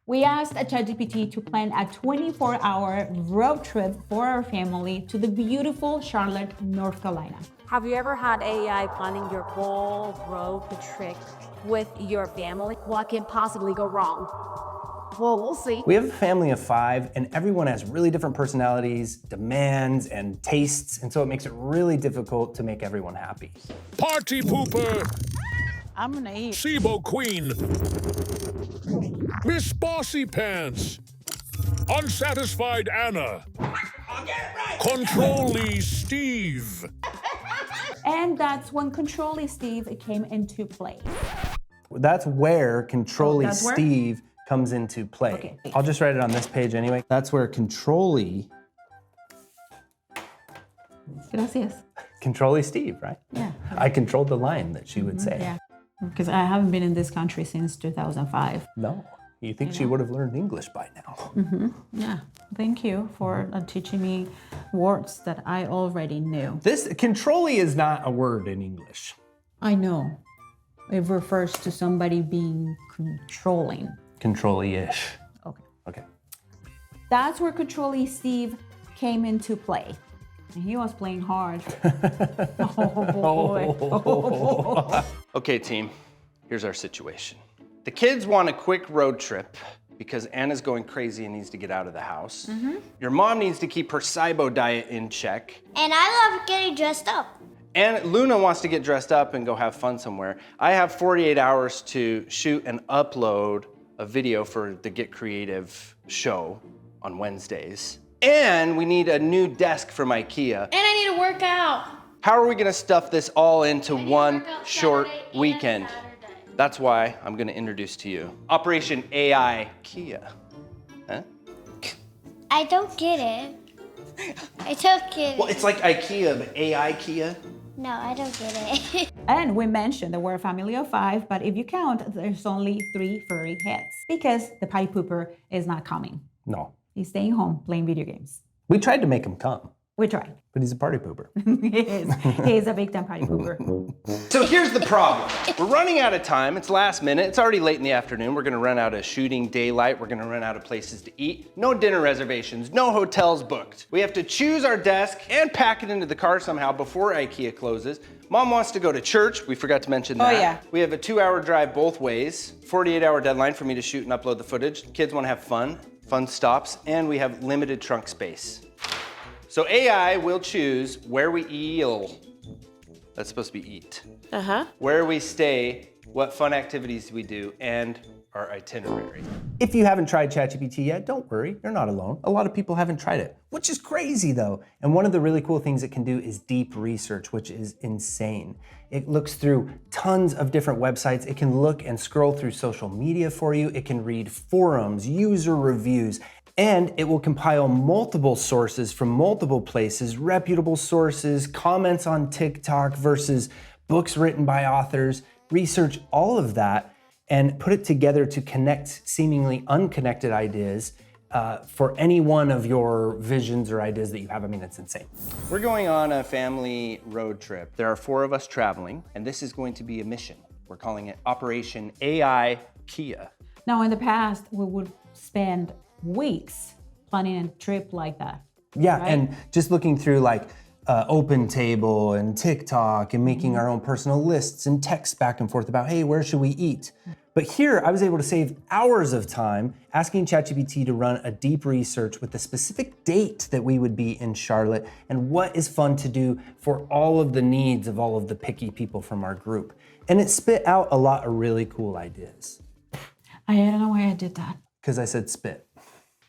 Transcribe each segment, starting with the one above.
We asked ChatGPT to plan a 24-hour road trip for our family to the beautiful Charlotte, North Carolina. Have you ever had AI planning your whole road trip with your family? What can possibly go wrong? Well, we'll see. We have a family of 5, and everyone has really different personalities, demands, and tastes, and so it makes it really difficult to make everyone happy. Party pooper! I'm gonna eat. SIBO queen! Miss Bossy Pants! Unsatisfied Anna! I'll get it right! Control-y Steve! And that's when Control-y Steve came into play. That's where Control-y that's where? Steve comes into play. Okay. I'll just write it on this page anyway. That's where Control-y Steve, right? Yeah. I controlled the line that she would say. Yeah. Because I haven't been in this country since 2005. No, you think she would have learned English by now. Yeah. Thank you for teaching me words that I already knew. This Control-y is not a word in English. I know. It refers to somebody being controlling. Control-y-ish. Okay. Okay. That's where Control-y Steve came into play. And he was playing hard. Oh boy. Oh boy. Okay, team, here's our situation. The kids want a quick road trip because Anna's going crazy and needs to get out of the house. Your mom needs to keep her SIBO diet in check. And I love getting dressed up. And Luna wants to get dressed up and go have fun somewhere. I have 48 hours to shoot and upload a video for the Get Creative show on Wednesdays. And we need a new desk from IKEA. And I need to work out. How are we gonna stuff this all into one short weekend? That's why I'm gonna introduce to you Operation AI Kia. Huh? I don't get it. I don't get it. Well, it's like IKEA, but AI Kia. No, I don't get it. And we mentioned that we're a family of 5, but if you count, there's only 3 furry heads because the pie pooper is not coming. No. He's staying home playing video games. We tried to make him come, We tried. but he's a party pooper. He is a big time party pooper. So here's the problem. We're running out of time. It's last minute. It's already late in the afternoon. We're gonna run out of shooting daylight. We're gonna run out of places to eat. No dinner reservations, no hotels booked. We have to choose our desk and pack it into the car somehow before IKEA closes. Mom wants to go to church. We forgot to mention that. Oh, yeah. We have a 2-hour drive both ways, 48-hour deadline for me to shoot and upload the footage. Kids wanna have fun stops, and we have limited trunk space. So AI will choose where we eat. That's supposed to be eat. Where we stay, what fun activities we do, and our itinerary. If you haven't tried ChatGPT yet, don't worry, you're not alone. A lot of people haven't tried it, which is crazy though. And one of the really cool things it can do is deep research, which is insane. It looks through tons of different websites. It can look and scroll through social media for you. It can read forums, user reviews, and it will compile multiple sources from multiple places, reputable sources, comments on TikTok versus books written by authors, research all of that and put it together to connect seemingly unconnected ideas for any one of your visions or ideas that you have. I mean, it's insane. We're going on a family road trip. There are 4 of us traveling, and this is going to be a mission. We're calling it Operation AI Kia. Now, in the past, we would spend weeks planning a trip like that. Yeah, right? and just looking through like Open Table and TikTok and making our own personal lists and texts back and forth about, hey, where should we eat? But here I was able to save hours of time asking ChatGPT to run a deep research with the specific date that we would be in Charlotte and what is fun to do for all of the needs of all of the picky people from our group. And it spit out a lot of really cool ideas. I don't know why I did that. Because I said spit.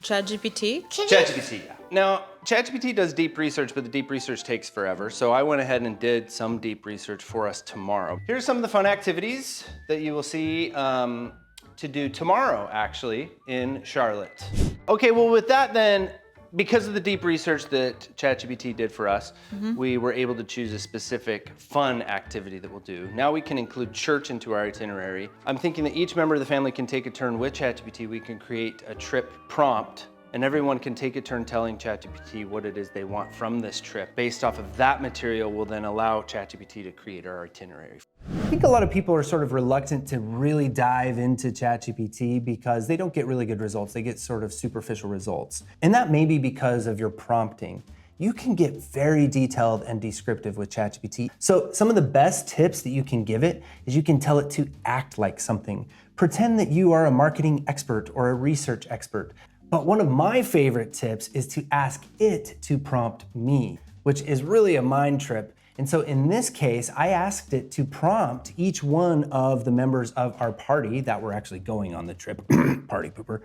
ChatGPT? ChatGPT, yeah. Now, ChatGPT does deep research, but the deep research takes forever. So I went ahead and did some deep research for us tomorrow. Here's some of the fun activities that you will see to do tomorrow, actually, in Charlotte. Okay, well with that then, because of the deep research that ChatGPT did for us, we were able to choose a specific fun activity that we'll do. Now we can include church into our itinerary. I'm thinking that each member of the family can take a turn with ChatGPT. We can create a trip prompt, and everyone can take a turn telling ChatGPT what it is they want from this trip. Based off of that material, we'll then allow ChatGPT to create our itinerary. I think a lot of people are sort of reluctant to really dive into ChatGPT because they don't get really good results. They get sort of superficial results. And that may be because of your prompting. You can get very detailed and descriptive with ChatGPT. So some of the best tips that you can give it is you can tell it to act like something. Pretend that you are a marketing expert or a research expert. But one of my favorite tips is to ask it to prompt me, which is really a mind trip. And so in this case, I asked it to prompt each one of the members of our party that were actually going on the trip, party pooper,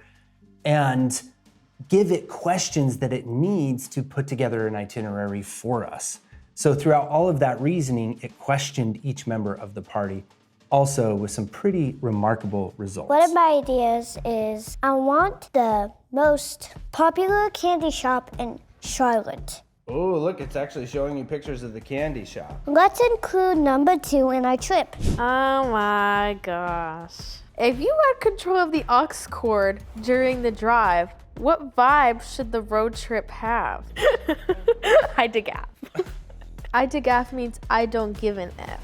and give it questions that it needs to put together an itinerary for us. So throughout all of that reasoning, it questioned each member of the party, also with some pretty remarkable results. One of my ideas is I want the most popular candy shop in Charlotte. Oh, look, it's actually showing you pictures of the candy shop. Let's include number 2 in our trip. Oh my gosh. If you had control of the aux cord during the drive, what vibe should the road trip have? I degaf. I degaf means I don't give an F.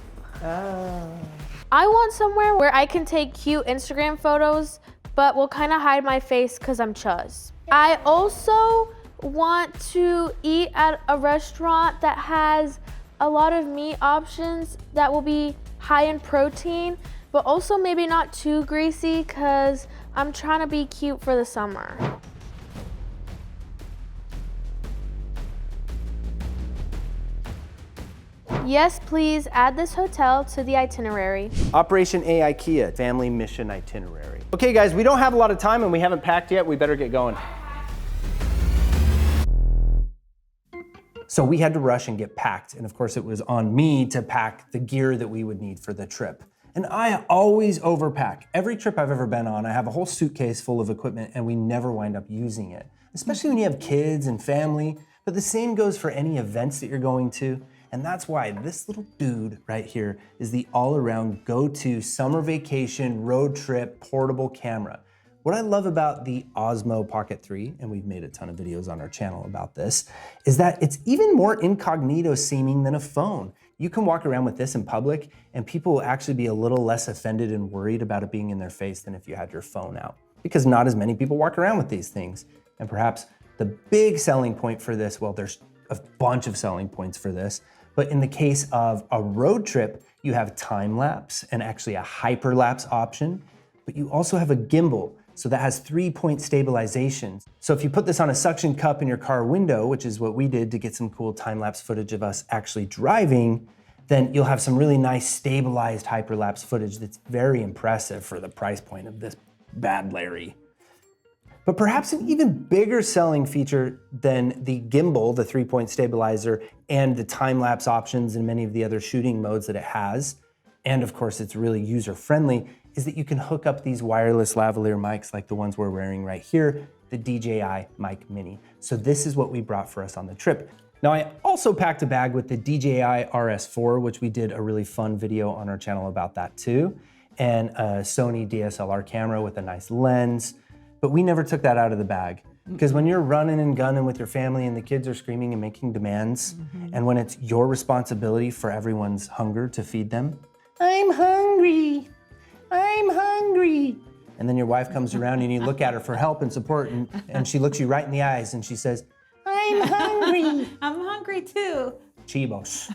I want somewhere where I can take cute Instagram photos, but will kind of hide my face because I'm chuzz. I also want to eat at a restaurant that has a lot of meat options that will be high in protein, but also maybe not too greasy because I'm trying to be cute for the summer. Yes, please add this hotel to the itinerary. Operation A IKEA, family mission itinerary. Okay guys, we don't have a lot of time and we haven't packed yet. We better get going. So we had to rush and get packed. And of course it was on me to pack the gear that we would need for the trip. And I always overpack. Every trip I've ever been on, I have a whole suitcase full of equipment and we never wind up using it, especially when you have kids and family. But the same goes for any events that you're going to. And that's why this little dude right here is the all-around go-to summer vacation road trip portable camera. What I love about the Osmo Pocket 3, and we've made a ton of videos on our channel about this, is that it's even more incognito seeming than a phone. You can walk around with this in public and people will actually be a little less offended and worried about it being in their face than if you had your phone out, because not as many people walk around with these things. And perhaps the big selling point for this, well, there's a bunch of selling points for this, but in the case of a road trip, you have time lapse and actually a hyperlapse option, but you also have a gimbal. So that has 3-point stabilization. So if you put this on a suction cup in your car window, which is what we did to get some cool time-lapse footage of us actually driving, then you'll have some really nice stabilized hyperlapse footage that's very impressive for the price point of this bad Larry. But perhaps an even bigger selling feature than the gimbal, the 3-point stabilizer, and the time-lapse options and many of the other shooting modes that it has, and of course it's really user-friendly, is that you can hook up these wireless lavalier mics like the ones we're wearing right here, the DJI Mic Mini. So this is what we brought for us on the trip. Now I also packed a bag with the DJI RS4, which we did a really fun video on our channel about that too, and a Sony DSLR camera with a nice lens, but we never took that out of the bag. Because when you're running and gunning with your family and the kids are screaming and making demands, and when it's your responsibility for everyone's hunger to feed them, I'm hungry. I'm hungry. And then your wife comes around and you look at her for help and support and she looks you right in the eyes and she says, I'm hungry. I'm hungry too. Chibos.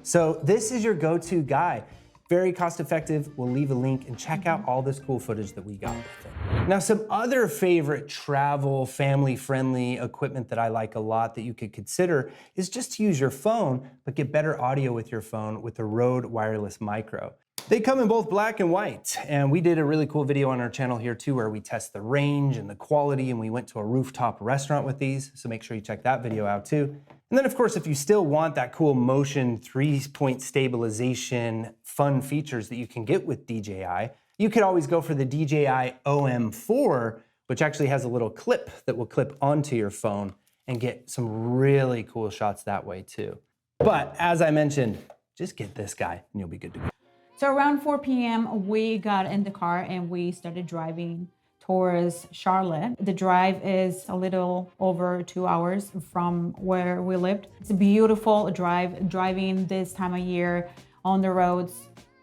So this is your go-to guy. Very cost effective. We'll leave a link and check out all this cool footage that we got with it. Now, some other favorite travel, family-friendly equipment that I like a lot that you could consider is just to use your phone, but get better audio with your phone with the Rode Wireless Micro. They come in both black and white, and we did a really cool video on our channel here too where we test the range and the quality, and we went to a rooftop restaurant with these, so make sure you check that video out too. And then of course, if you still want that cool motion 3-point stabilization fun features that you can get with DJI, you could always go for the DJI OM4, which actually has a little clip that will clip onto your phone and get some really cool shots that way too. But as I mentioned, just get this guy and you'll be good to go. So around 4 p.m., we got in the car and we started driving towards Charlotte. The drive is a little over 2 hours from where we lived. It's a beautiful drive, driving this time of year on the roads.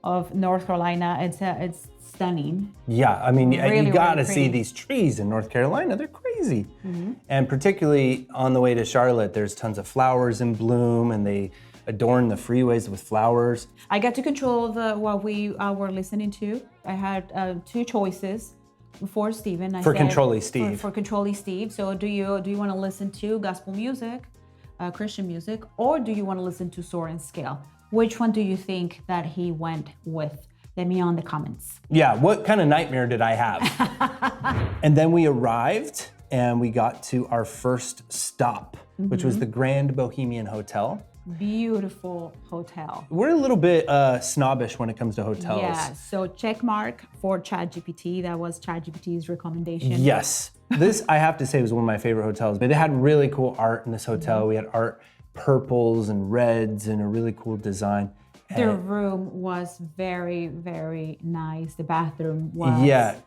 of North Carolina. It's stunning. Yeah, I mean, Really, you gotta really see pretty. these trees in North Carolina. They're crazy. And particularly on the way to Charlotte, there's tons of flowers in bloom and they adorn the freeways with flowers. I got to control what we were listening to. I had 2 choices for Steven. For Control-y Steve. For Control-y Steve. So do you want to listen to gospel music, Christian music, or do you want to listen to Soar and Scale? Which one do you think that he went with? Let me know in the comments. Yeah, what kind of nightmare did I have? And then we arrived and we got to our first stop, which was the Grand Bohemian Hotel. Beautiful hotel. We're a little bit snobbish when it comes to hotels. Yeah, so check mark for ChatGPT. That was ChatGPT's recommendation. Yes. This, I have to say, was one of my favorite hotels. But they had really cool art in this hotel. We had art purples and reds and a really cool design. The room was very, very nice. The bathroom was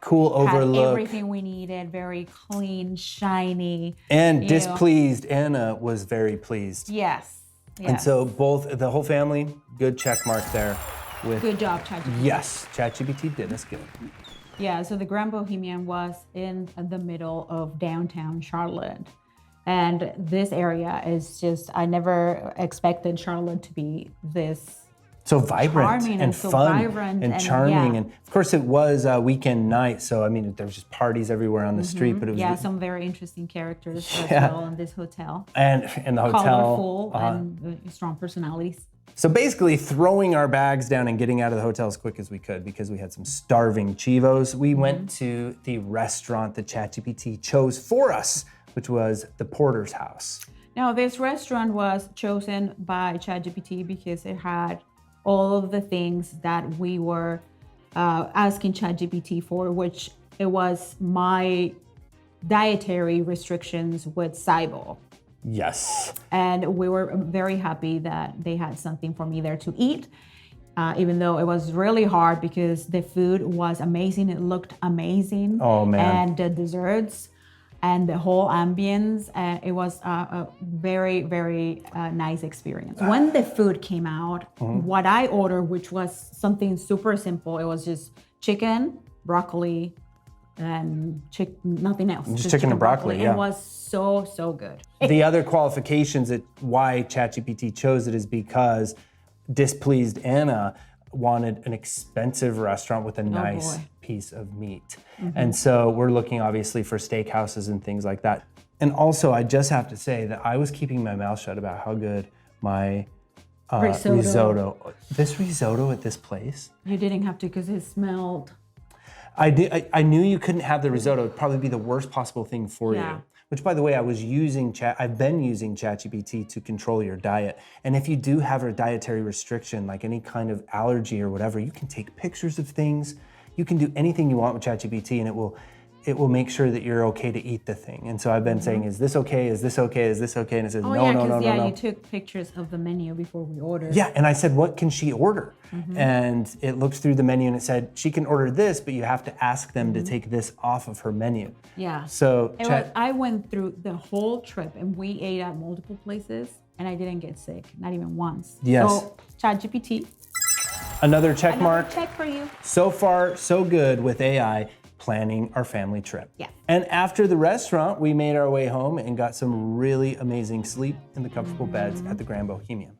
cool had overlook. everything we needed. Very clean, shiny. And displeased Anna was very pleased. Yes. And so the whole family, good check mark there. With Good job, ChatGPT. Yes, ChatGPT did us good. Yeah, so the Grand Bohemian was in the middle of downtown Charlotte. And this area is just, I never expected Charlotte to be this So vibrant charming and so fun vibrant and charming. yeah. And of course it was a weekend night. So I mean, there was just parties everywhere on the street, but it was some very interesting characters as well in this hotel. and the hotel. Colorful and strong personalities. So basically throwing our bags down and getting out of the hotel as quick as we could because we had some starving chivos. We went to the restaurant that ChatGPT chose for us, which was the Porter's House. Now, this restaurant was chosen by ChatGPT because it had all of the things that we were asking ChatGPT for, which it was my dietary restrictions with SIBO. Yes. And we were very happy that they had something for me there to eat, even though it was really hard because the food was amazing. It looked amazing. Oh, man. And the desserts and the whole ambience, it was a very, very nice experience. When the food came out, what I ordered, which was something super simple, it was just chicken, broccoli, and nothing else. Just chicken and broccoli, yeah. It was so good. The other qualifications that why ChatGPT chose it is because displeased Anna wanted an expensive restaurant with a nice piece of meat. And so we're looking obviously for steakhouses and things like that. And also I just have to say that I was keeping my mouth shut about how good my risotto. This risotto at this place. You didn't have to because it smelled. I knew you couldn't have the risotto. It'd probably be the worst possible thing for you. Which, by the way, I've been using ChatGPT to control your diet. And if you do have a dietary restriction, like any kind of allergy or whatever, you can take pictures of things. You can do anything you want with ChatGPT, and it will make sure that you're okay to eat the thing. And so I've been saying, is this okay? Is this okay? Is this okay? And it says, no. You took pictures of the menu before we ordered. Yeah, and I said, what can she order? And it looked through the menu and it said, she can order this, but you have to ask them to take this off of her menu. Yeah. So I went through the whole trip and we ate at multiple places and I didn't get sick, not even once. Yes. So ChatGPT. Another check mark. Check for you. So far, so good with AI planning our family trip. Yeah. And after the restaurant, we made our way home and got some really amazing sleep in the comfortable beds at the Grand Bohemian.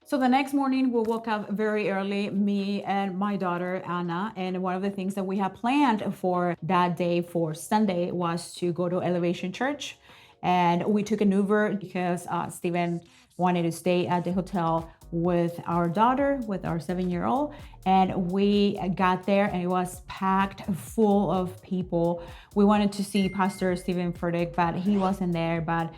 So the next morning, we woke up very early, me and my daughter, Anna. And one of the things that we had planned for that day, for Sunday, was to go to Elevation Church. And we took an Uber because Steven wanted to stay at the hotel with our daughter, with our 7-year-old. And we got there and it was packed full of people. We wanted to see Pastor Steven Furtick, but he wasn't there. But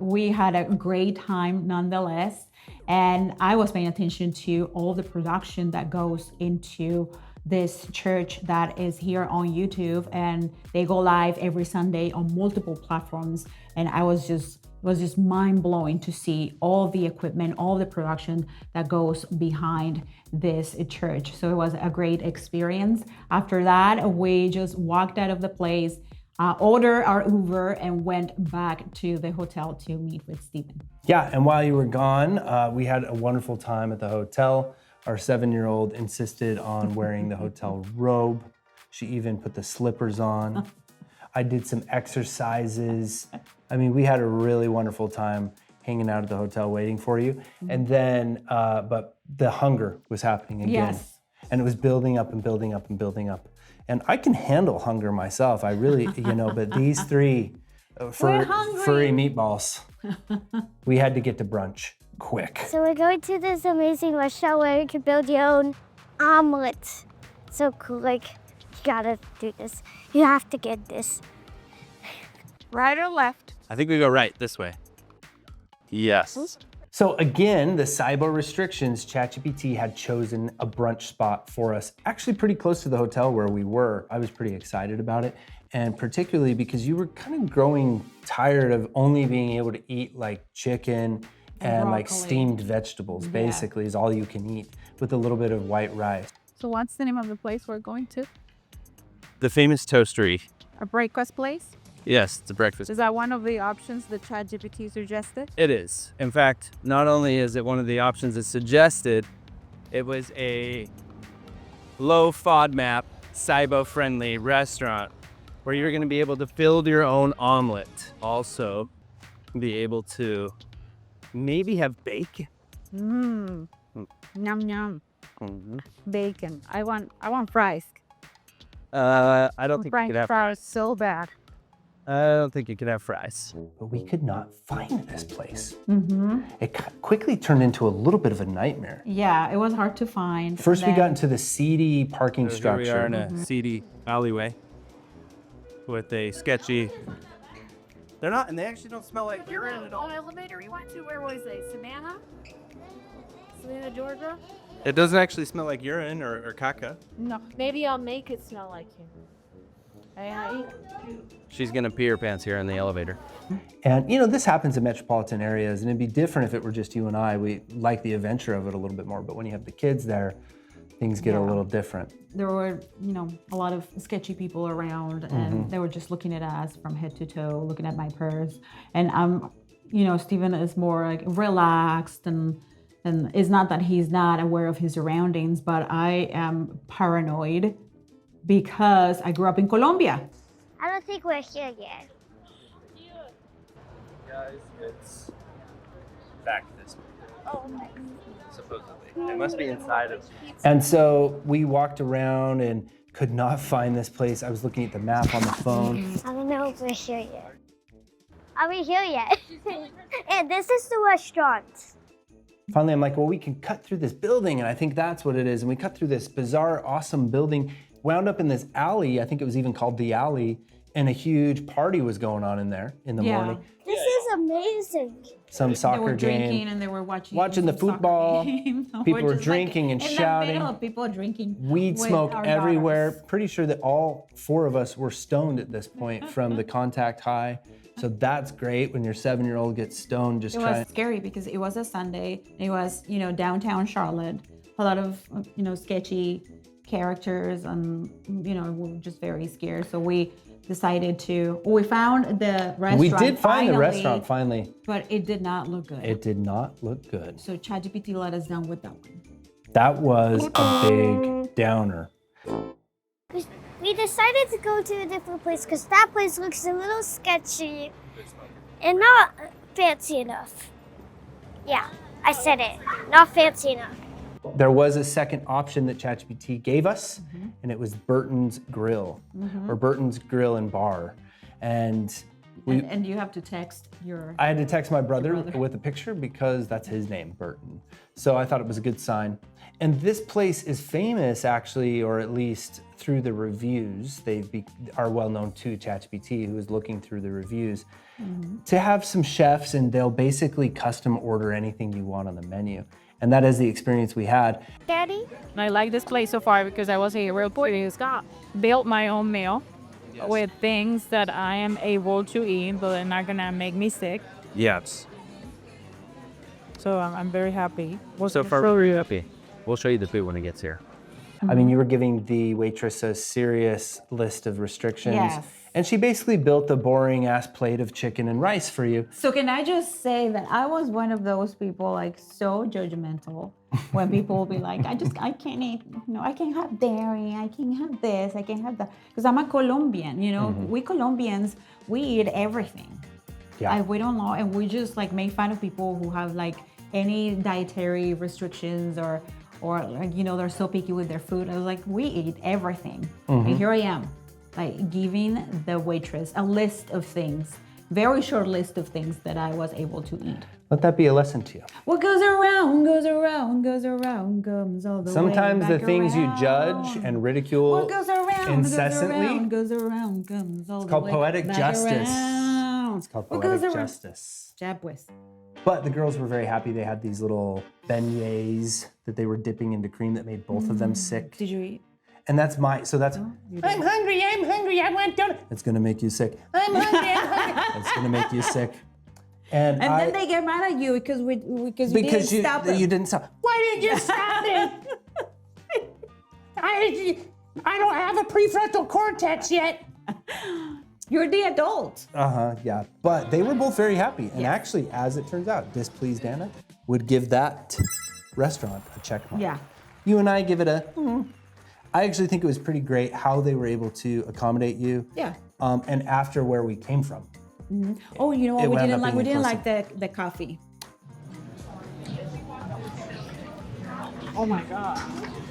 we had a great time nonetheless. And I was paying attention to all the production that goes into this church that is here on YouTube, and they go live every Sunday on multiple platforms. And I was just mind-blowing to see all the equipment, all the production that goes behind this church. So it was a great experience. After that, we just walked out of the place, ordered our Uber, and went back to the hotel to meet with Steven. Yeah, and while you were gone, we had a wonderful time at the hotel. Our 7-year-old insisted on wearing the hotel robe. She even put the slippers on. I did some exercises. I mean, we had a really wonderful time hanging out at the hotel waiting for you. And then, but the hunger was happening again. Yes. And it was building up and building up and building up. And I can handle hunger myself. I really, but these three furry meatballs, we had to get to brunch quick. So we're going to this amazing restaurant where you can build your own omelet. So cool, like, you gotta do this. You have to get this. Right or left? I think we go right this way. Yes. So again, the SIBO restrictions, ChatGPT had chosen a brunch spot for us, actually pretty close to the hotel where we were. I was pretty excited about it. And particularly because you were kind of growing tired of only being able to eat like chicken and like steamed vegetables, basically, is all you can eat with a little bit of white rice. So what's the name of the place we're going to? The famous toastery. A breakfast place? Yes, it's a breakfast. Is that one of the options that ChatGPT suggested? It is. In fact, not only is it one of the options it suggested, it was a low FODMAP, SIBO-friendly restaurant where you're going to be able to build your own omelet. Also, be able to maybe have bacon. Yum yum. Bacon. I want fries. I don't think you French could have. fries so bad. I don't think you could have fries. But we could not find this place. It quickly turned into a little bit of a nightmare. Yeah, it was hard to find. First, we got into the seedy parking structure. Here we are in a seedy alleyway with a sketchy. They're not, and they actually don't smell like urine at all. Elevator we went to, where was it? Savannah, Georgia? It doesn't actually smell like urine or caca. No. Maybe I'll make it smell like you. She's gonna pee her pants here in the elevator. And this happens in metropolitan areas, and it'd be different if it were just you and I. We like the adventure of it a little bit more, but when you have the kids there, things get a little different. There were, a lot of sketchy people around, and they were just looking at us from head to toe, looking at my purse. And Steven is more like relaxed, and it's not that he's not aware of his surroundings, but I am paranoid because I grew up in Colombia. I don't think we're here yet. Guys, it's back this way. Oh my. Supposedly. It must be inside of. And so we walked around and could not find this place. I was looking at the map on the phone. I don't know if we're here yet. Are we here yet? And this is the restaurant. Finally, I'm like, well, we can cut through this building, and I think that's what it is. And we cut through this bizarre, awesome building, wound up in this alley. I think it was even called the alley, and a huge party was going on in there in the morning. This is amazing. Some They soccer were drinking game. and they were watching the some soccer football. game. People were just drinking and in shouting. the middle of people drinking. Weed with smoke our everywhere. daughters. Pretty sure that all 4 of us were stoned at this point from the contact high. So that's great when your 7-year-old gets stoned just It trying. was scary because it was a Sunday. It was, downtown Charlotte. A lot of, sketchy characters, and, we were just very scared. So we decided we found the restaurant. We did find the finally, restaurant finally. but it did not look good. It did not look good. So ChatGPT let us down with that one. That was a big downer. We decided to go to a different place because that place looks a little sketchy and not fancy enough. Yeah, I said it. Not fancy enough. There was a second option that ChatGPT gave us, and it was Burton's Grill, or Burton's Grill and Bar. And And you have to text your. I had to text my brother with a picture because that's his name, Burton. So I thought it was a good sign. And this place is famous, actually, or at least through the reviews. They are well known to ChatGPT, who is looking through the reviews, to have some chefs, and they'll basically custom order anything you want on the menu. And that is the experience we had. Daddy? I like this place so far because I was a real curious guy. Built my own meal with things that I am able to eat, but they're not gonna make me sick. Yes. So I'm very happy. So far, very happy. We'll show you the food when it gets here. I mean, you were giving the waitress a serious list of restrictions. Yes. And she basically built a boring ass plate of chicken and rice for you. So can I just say that I was one of those people like so judgmental when people will be like, I can't eat, I can't have dairy, I can't have this, I can't have that. Because I'm a Colombian, we Colombians, we eat everything. Yeah. Like, we don't know, and we just like make fun of people who have like any dietary restrictions or like, they're so picky with their food. I was like, we eat everything. And here I am, like giving the waitress a list of things, very short list of things that I was able to eat. Let that be a lesson to you. What goes around, goes around, goes around, comes all the Sometimes way the back things you around. judge and ridicule What goes around, incessantly, goes around, comes all the called way poetic back justice. around. It's called What goes poetic around? justice. Ya pues. But the girls were very happy. They had these little beignets that they were dipping into cream that made both of them sick. Did you eat? And that's I'm hungry, I want donut. It's gonna make you sick. I'm hungry, It's gonna make you sick. And then they get mad at you because you didn't stop them. You didn't stop. Why didn't you stop it? I don't have a prefrontal cortex yet. You're the adult. Yeah. But they were both very happy. And actually, as it turns out, Displeased Anna would give that restaurant a check mark. Yeah. You and I give it a. I actually think it was pretty great how they were able to accommodate you. Yeah. And after where we came from. Oh, you know what It we wound didn't up like? We being didn't closer. like the coffee. Oh my God.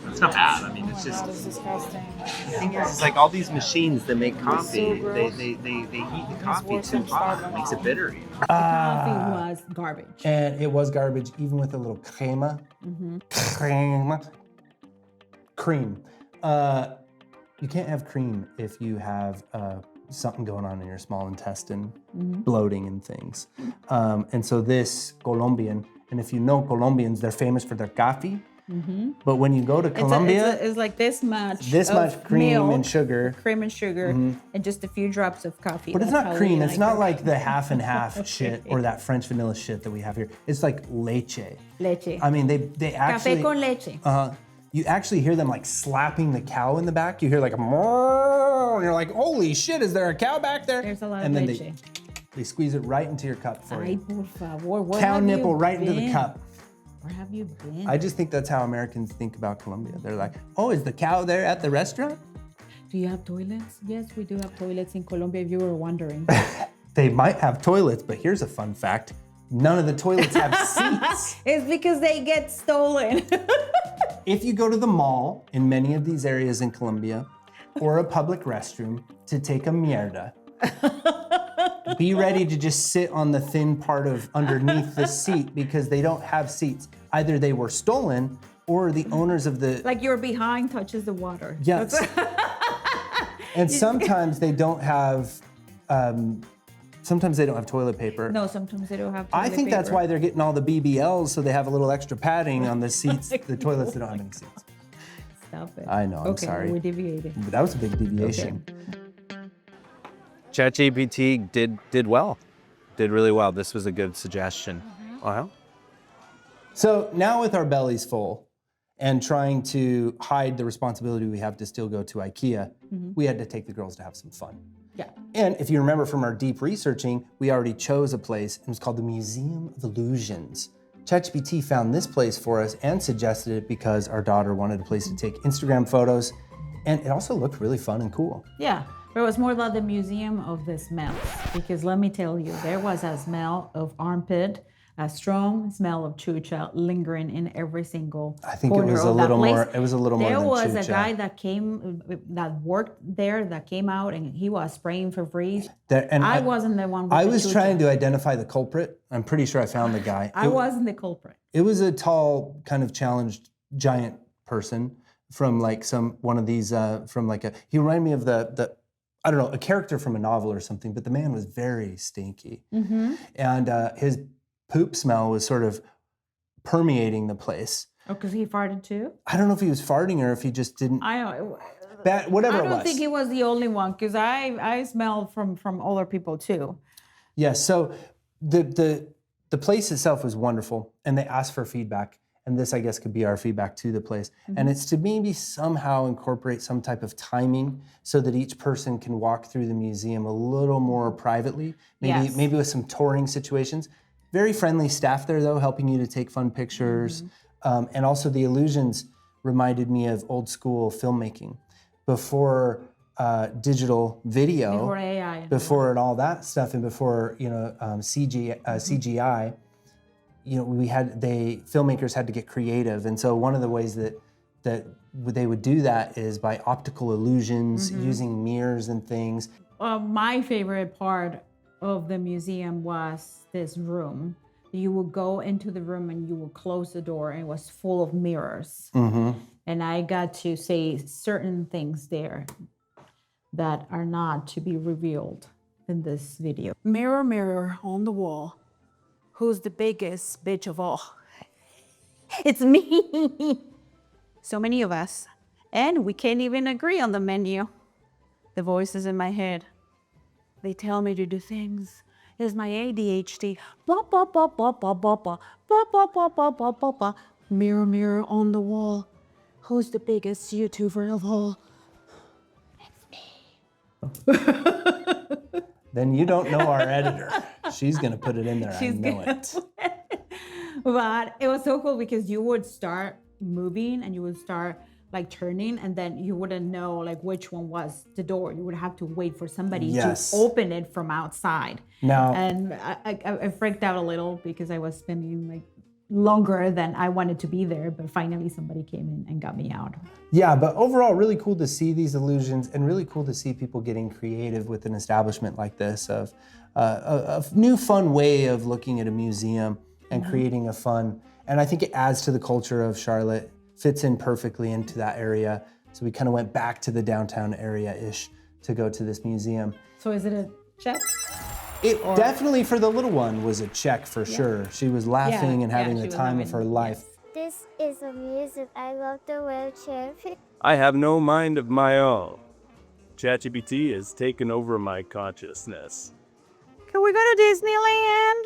It's not bad. I mean, it's just. That is disgusting. The thing is, it's like all these machines that make coffee, so gross. they heat the coffee worse too than hot. Starbucks. It makes it bitter. Coffee was garbage. And it was garbage, even with a little crema. Crema. Cream. You can't have cream if you have something going on in your small intestine, bloating and things. And so this Colombian, and if you know Colombians, they're famous for their coffee. But when you go to Colombia, it's like this much. this of much cream milk, and sugar. cream and sugar, and just a few drops of coffee. But it's That's not how cream. we It's like not it. like the half and half shit or that French vanilla shit that we have here. It's like leche. Leche. I mean, they actually. Café con leche. You actually hear them like slapping the cow in the back. You hear like a moo, and you're like, holy shit, is there a cow back there? There's a lot and of then leche. they squeeze it right into your cup for Ay, you. por favor. Where Cow have nipple you right into the been? cup. Where have you been? I just think that's how Americans think about Colombia. They're like, oh, is the cow there at the restaurant? Do you have toilets? Yes, we do have toilets in Colombia, if you were wondering. They might have toilets, but here's a fun fact. None of the toilets have seats. It's because they get stolen. If you go to the mall in many of these areas in Colombia or a public restroom to take a mierda, be ready to just sit on the thin part of underneath the seat because they don't have seats. Either they were stolen or the owners of the... Like your behind touches the water. Yes. And sometimes they don't have... Sometimes they don't have toilet paper. No, sometimes they don't have toilet I think that's paper. why they're getting all the BBLs so they have a little extra padding on the seats, the toilets that don't have any seats. Stop it. I know, I'm okay, sorry. we deviated. But that was a big deviation. ChatGPT did well. Did really well. This was a good suggestion. Wow. So now with our bellies full and trying to hide the responsibility we have to still go to IKEA, we had to take the girls to have some fun. Yeah. And if you remember from our deep researching, we already chose a place, and it was called the Museum of Illusions. ChatGPT found this place for us and suggested it because our daughter wanted a place to take Instagram photos, and it also looked really fun and cool. Yeah. But it was more like the museum of the smells. Because let me tell you, there was a smell of armpit, a strong smell of chucha lingering in every single I think it corner was a of that little place. more. It was a little more There than was a chucha. guy that worked there that came out and he was spraying Febreze. And I wasn't the one with I the was chucha. trying to identify the culprit. I'm pretty sure I found the guy. I wasn't the culprit. It was a tall, kind of challenged, giant person from like one of these. He reminded me of the I don't know, a character from a novel or something. But the man was very stinky, and his poop smell was sort of permeating the place. Oh, because he farted too? I don't know if he was farting or if he just didn't. I know. Whatever I it was. don't think he was the only one because I smelled from other people too. Yeah, so the place itself was wonderful, and they asked for feedback, and this I guess could be our feedback to the place, and it's to maybe somehow incorporate some type of timing so that each person can walk through the museum a little more privately, maybe with some touring situations. Very friendly staff there though, helping you to take fun pictures, and also the illusions reminded me of old school filmmaking. Before digital video, Before AI. before and all that stuff, and before CGI, filmmakers had to get creative, and so one of the ways that they would do that is by optical illusions, using mirrors and things. My favorite part of the museum was this room. You would go into the room and you would close the door, and it was full of mirrors. And I got to say certain things there that are not to be revealed in this video. Mirror, mirror on the wall, who's the biggest bitch of all? It's me. So many of us, and we can't even agree on the menu. The voices in my head, they tell me to do things. It's my ADHD. Blah, blah, blah, blah, blah, blah, blah, blah, blah, blah, blah, blah, blah, blah. Mirror, mirror on the wall, who's the biggest YouTuber of all? Then you don't know our editor. She's gonna put it in there, I know it. But it was so cool because you would start moving and you would start like turning, and then you wouldn't know like which one was the door. You would have to wait for somebody to open it from outside. Now, and I freaked out a little because I was spending like longer than I wanted to be there, but finally somebody came in and got me out. yeah, but overall, really cool to see these illusions, and really cool to see people getting creative with an establishment like this, of a new fun way of looking at a museum and creating a fun, and I think it adds to the culture of Charlotte, fits in perfectly into that area. So we kind of went back to the downtown area-ish to go to this museum. So is it a check? It definitely, for the little one, was a check for sure. She was laughing and having the time of her life. This is amusing. I love the road trip. I have no mind of my own. ChatGPT has taken over my consciousness. Can we go to Disneyland?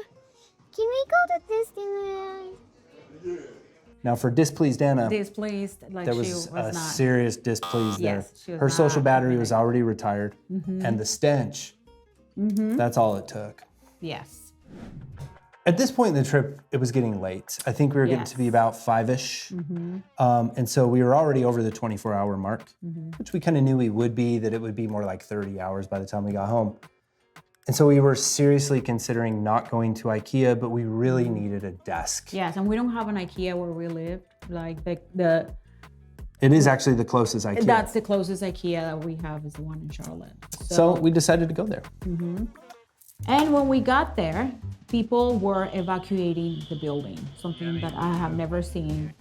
Can we go to Disneyland? Now for displeased Anna, Displeased, like there she was was a not. serious displeased there. Yes, she was Her social not battery having was it. already retired, and the stench, that's all it took. Yes. At this point in the trip, it was getting late. I think we were getting to be about 5-ish. And so we were already over the 24-hour mark, which we kind of knew we would be, that it would be more like 30 hours by the time we got home. And so we were seriously considering not going to IKEA, but we really needed a desk. Yes, and we don't have an IKEA where we live. Like It is actually the closest IKEA. that's the closest IKEA that we have is the one in Charlotte. So we decided to go there. And when we got there, people were evacuating the building, something that I have never seen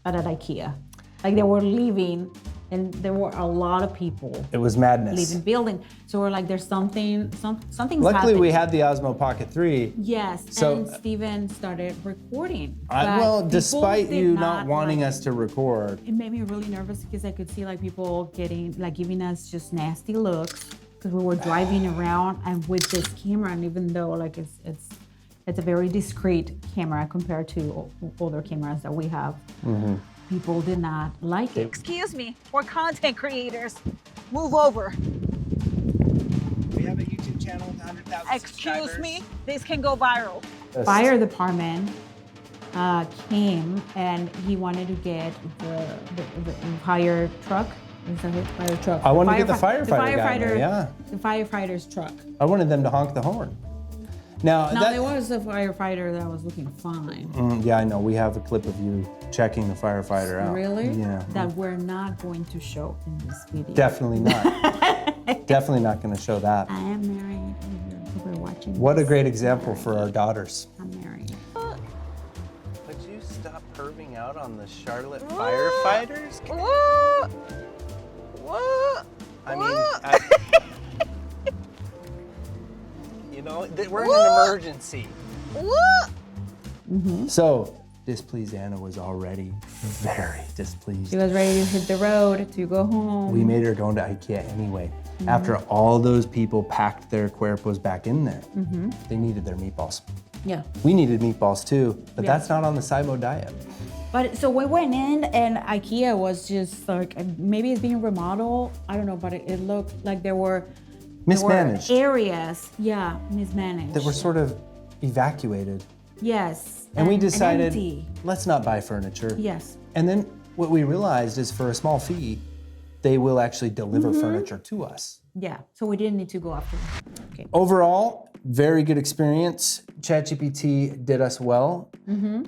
at an IKEA. Like they were leaving, and there were a lot of people It was madness. leaving building. So we're like, there's something's Luckily, happening. we had the Osmo Pocket 3. Yes, So- and Steven started recording. Well, But despite people you did not wanting like us to record, it made me really nervous because I could see like people giving us just nasty looks because we were driving around and with this camera, and even though like it's a very discreet camera compared to other cameras that we have, people did not like it. Excuse me, we're content creators. Move over. we have a YouTube channel with 100,000 Excuse me, this can go viral. Fire department came and he wanted to get the fire truck. Is that it? Fire truck. I wanted to get the Firefi- firefighter guy in there, yeah. The firefighter's truck. I wanted them to honk the horn. Now, No, that, there was a firefighter that was looking fine. yeah, I know. We have a clip of you checking the firefighter out. Really? Yeah. That we're not going to show in this video. Definitely not. Definitely not going to show that. I am married. If you're watching. What a this, great example for our daughters. I'm married. Would you stop perving out on the Charlotte firefighters? I mean, you know, we're in an emergency. So, displeased Anna was already very displeased. She was ready to hit the road to go home. We made her go into IKEA anyway. After all those people packed their cuerpos back in there, they needed their meatballs. Yeah. We needed meatballs too, but that's not on the SIBO diet. But so we went in and IKEA was just like, maybe it's being remodeled. I don't know, but it looked like there were Mismanaged. areas, yeah, mismanaged. That were sort of evacuated. Yes. And we decided, empty. let's not buy furniture. Yes. And then what we realized is for a small fee, they will actually deliver furniture to us. Yeah. So we didn't need to go after them. Okay. Overall, very good experience. ChatGPT did us well.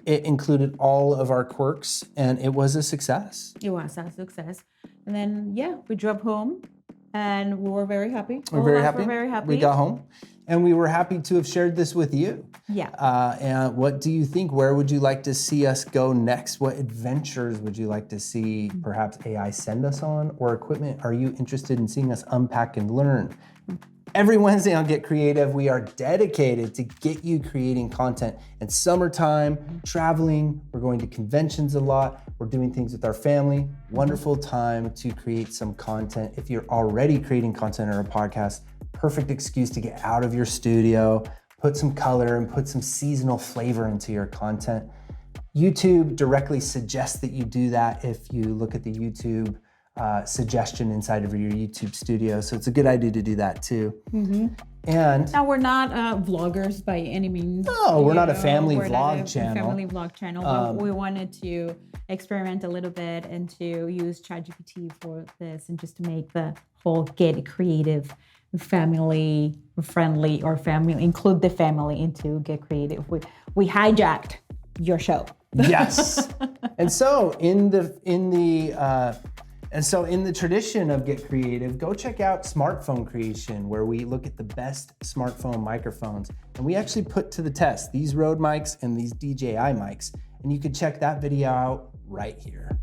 It included all of our quirks and it was a success. It was a success. And then, yeah, we drove home and we were very happy. We're All very of us happy. were very happy. We got home and we were happy to have shared this with you. Yeah. And what do you think? Where would you like to see us go next? What adventures would you like to see perhaps AI send us on, or equipment are you interested in seeing us unpack and learn? Every Wednesday on Get Creative, we are dedicated to get you creating content in summertime, traveling. We're going to conventions a lot. We're doing things with our family. Wonderful time to create some content. If you're already creating content or a podcast, perfect excuse to get out of your studio, put some color and put some seasonal flavor into your content. YouTube directly suggests that you do that if you look at the YouTube suggestion inside of your YouTube studio. So it's a good idea to do that too. And now we're not vloggers by any means. No, we're not a family we're vlog not a channel. Family vlog channel, but we wanted to experiment a little bit and to use ChatGPT for this and just to make the whole Get Creative family friendly, or family, include the family into Get Creative. We hijacked your show. Yes. And so in the tradition of Get Creative, go check out Smartphone Creation, where we look at the best smartphone microphones. And we actually put to the test these Rode mics and these DJI mics. And you can check that video out right here.